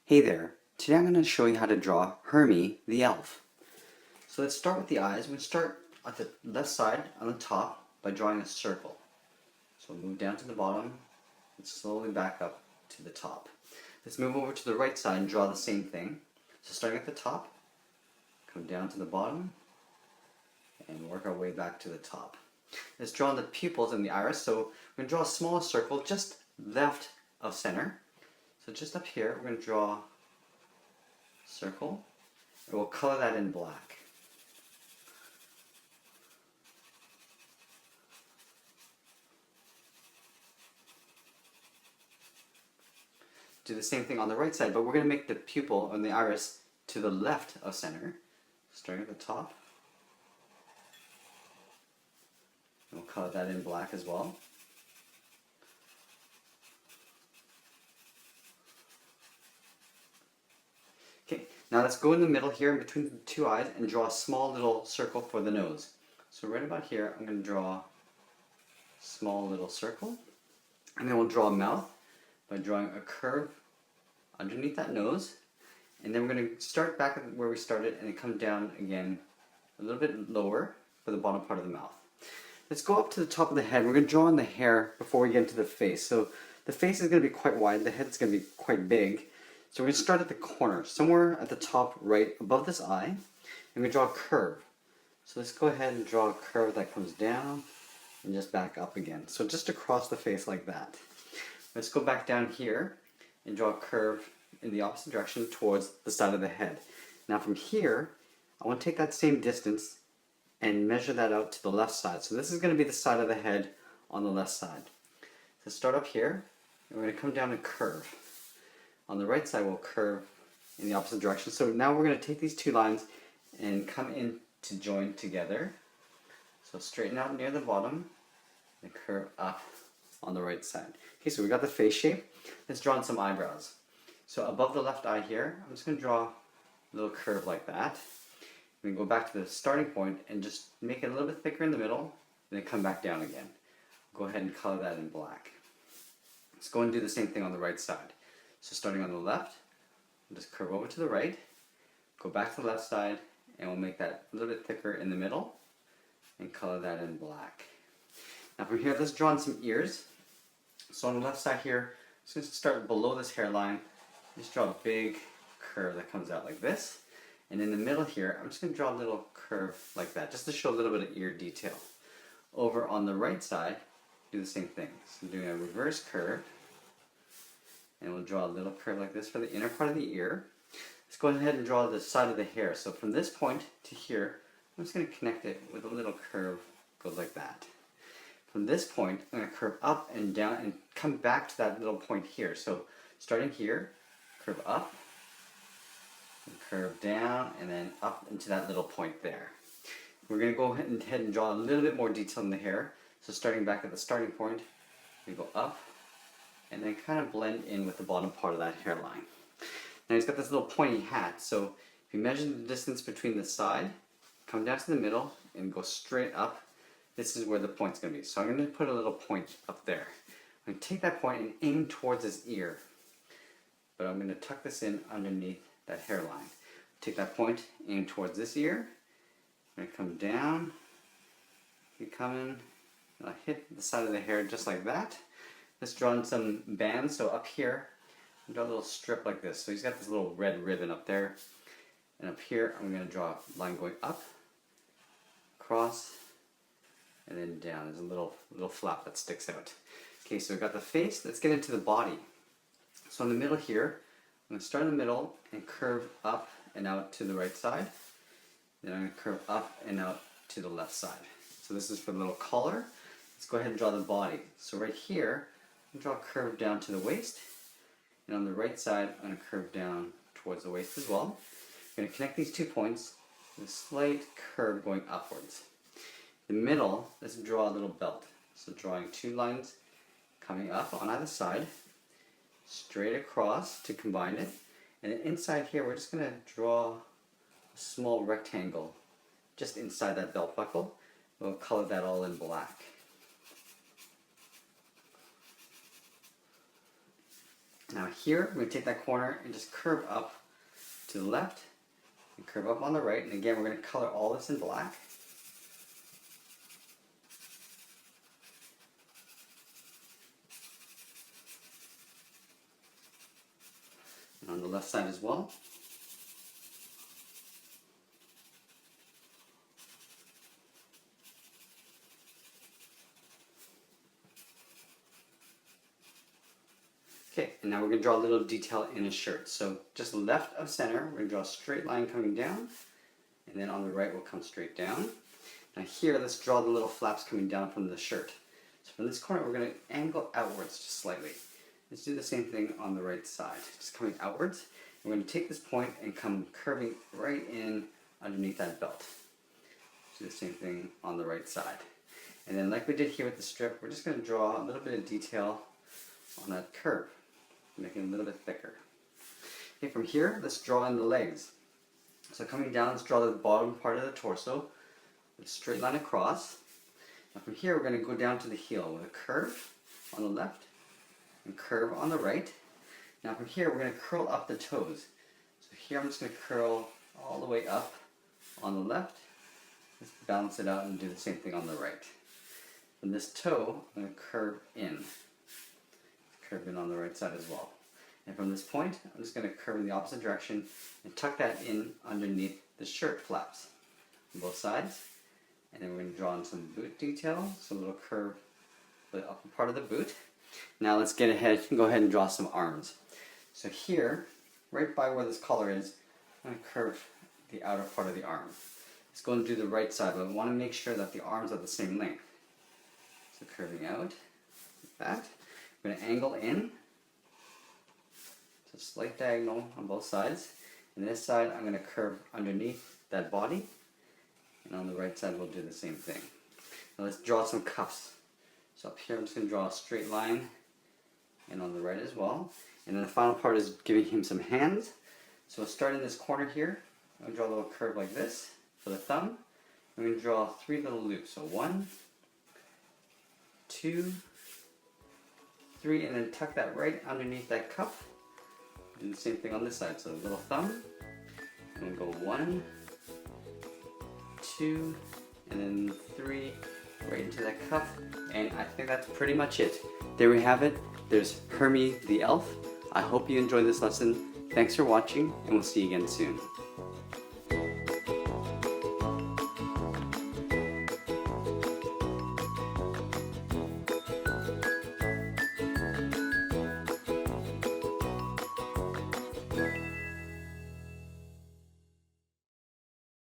Hey there, today I'm going to show you how to draw Hermey the elf. So let's start with the eyes. We're going to start at the left side on the top by drawing a circle. So move down to the bottom and slowly back up to the top. Let's move over to the right side and draw the same thing. So starting at the top, come down to the bottom and work our way back to the top. Let's draw the pupils and the iris. So we're going to draw a small circle just left of center. So just up here, we're going to draw a circle, and we'll color that in black. Do the same thing on the right side, but we're going to make the pupil and the iris to the left of center. Starting at the top, and we'll color that in black as well. Okay, now let's go in the middle here in between the two eyes and draw a small little circle for the nose. So right about here, I'm going to draw a small little circle, and then we'll draw a mouth by drawing a curve underneath that nose, and then we're going to start back at where we started and then come down again a little bit lower for the bottom part of the mouth. Let's go up to the top of the head. We're going to draw in the hair before we get into the face. So the face is going to be quite wide, the head's going to be quite big. So we're going to start at the corner, somewhere at the top right above this eye, and we draw a curve. So let's go ahead and draw a curve that comes down and just back up again. So just across the face like that. Let's go back down here and draw a curve in the opposite direction towards the side of the head. Now from here, I want to take that same distance and measure that out to the left side. So this is going to be the side of the head on the left side. So start up here, and we're going to come down and curve. On the right side, we'll curve in the opposite direction. So now we're going to take these two lines and come in to join together. So straighten out near the bottom and curve up on the right side. Okay, so we got the face shape. Let's draw in some eyebrows. So above the left eye here, I'm just going to draw a little curve like that. We go back to the starting point and just make it a little bit thicker in the middle, and then come back down again. Go ahead and color that in black. Let's go and do the same thing on the right side. So starting on the left, we'll just curve over to the right, go back to the left side, and we'll make that a little bit thicker in the middle, and color that in black. Now from here, let's draw in some ears. So on the left side here, I'm just going to start below this hairline, just draw a big curve that comes out like this. And in the middle here, I'm just going to draw a little curve like that, just to show a little bit of ear detail. Over on the right side, do the same thing. So doing a reverse curve, and we'll draw a little curve like this for the inner part of the ear. Let's go ahead and draw the side of the hair. So from this point to here, I'm just going to connect it with a little curve, goes like that. From this point, I'm going to curve up and down and come back to that little point here. So starting here, curve up, and curve down, and then up into that little point there. We're going to go ahead and draw a little bit more detail in the hair. So starting back at the starting point, we go up, and then kind of blend in with the bottom part of that hairline. Now he's got this little pointy hat, so if you measure the distance between the side, come down to the middle, and go straight up, this is where the point's going to be. So I'm going to put a little point up there. I'm going to take that point and aim towards his ear, but I'm going to tuck this in underneath that hairline. Take that point, aim towards this ear, I'm going to come down, keep coming, and I'll hit the side of the hair just like that. Let's draw in some bands. So up here, draw a little strip like this. So he's got this little red ribbon up there. And up here, I'm going to draw a line going up, across, and then down. There's a little flap that sticks out. Okay, so we've got the face. Let's get into the body. So in the middle here, I'm going to start in the middle and curve up and out to the right side. Then I'm going to curve up and out to the left side. So this is for the little collar. Let's go ahead and draw the body. So right here, draw a curve down to the waist, and on the right side I'm going to curve down towards the waist as well. I'm going to connect these 2 points with a slight curve going upwards. In the middle, let's draw a little belt. So drawing 2 lines coming up on either side, straight across to combine it, and then inside here we're just going to draw a small rectangle just inside that belt buckle. We'll color that all in black. Now here, we're going to take that corner and just curve up to the left and curve up on the right. And again, we're going to color all this in black. And on the left side as well. Okay, and now we're going to draw a little detail in his shirt. So just left of center, we're going to draw a straight line coming down, and then on the right will come straight down. Now here, let's draw the little flaps coming down from the shirt. So from this corner, we're going to angle outwards just slightly. Let's do the same thing on the right side, just coming outwards. We're going to take this point and come curving right in underneath that belt. Do the same thing on the right side. And then like we did here with the strip, we're just going to draw a little bit of detail on that curve, making it a little bit thicker. Okay, from here, let's draw in the legs. So coming down, let's draw the bottom part of the torso with a straight line across. Now from here, we're going to go down to the heel with a curve on the left and curve on the right. Now from here, we're going to curl up the toes. So here, I'm just going to curl all the way up on the left. Let's balance it out and do the same thing on the right. From this toe, I'm going to curve in on the right side as well. And from this point, I'm just going to curve in the opposite direction and tuck that in underneath the shirt flaps on both sides. And then we're going to draw in some boot detail, so a little curve for the upper part of the boot. Now let's get ahead and go ahead and draw some arms. So here, right by where this collar is, I'm going to curve the outer part of the arm. Let's go and do the right side, but I want to make sure that the arms are the same length. So curving out, like that. I'm going to angle in, so slight diagonal on both sides. And this side, I'm going to curve underneath that body. And on the right side, we'll do the same thing. Now let's draw some cuffs. So up here, I'm just going to draw a straight line, and on the right as well. And then the final part is giving him some hands. So we'll start in this corner here. I'm going to draw a little curve like this for the thumb. I'm going to draw 3 little loops. So 1, 2, 3, and then tuck that right underneath that cuff. Do the same thing on this side. So a little thumb, and we'll go 1, 2, and then 3 right into that cuff. And I think that's pretty much it. There we have it. There's Hermey the elf. I hope you enjoyed this lesson. Thanks for watching, and we'll see you again soon.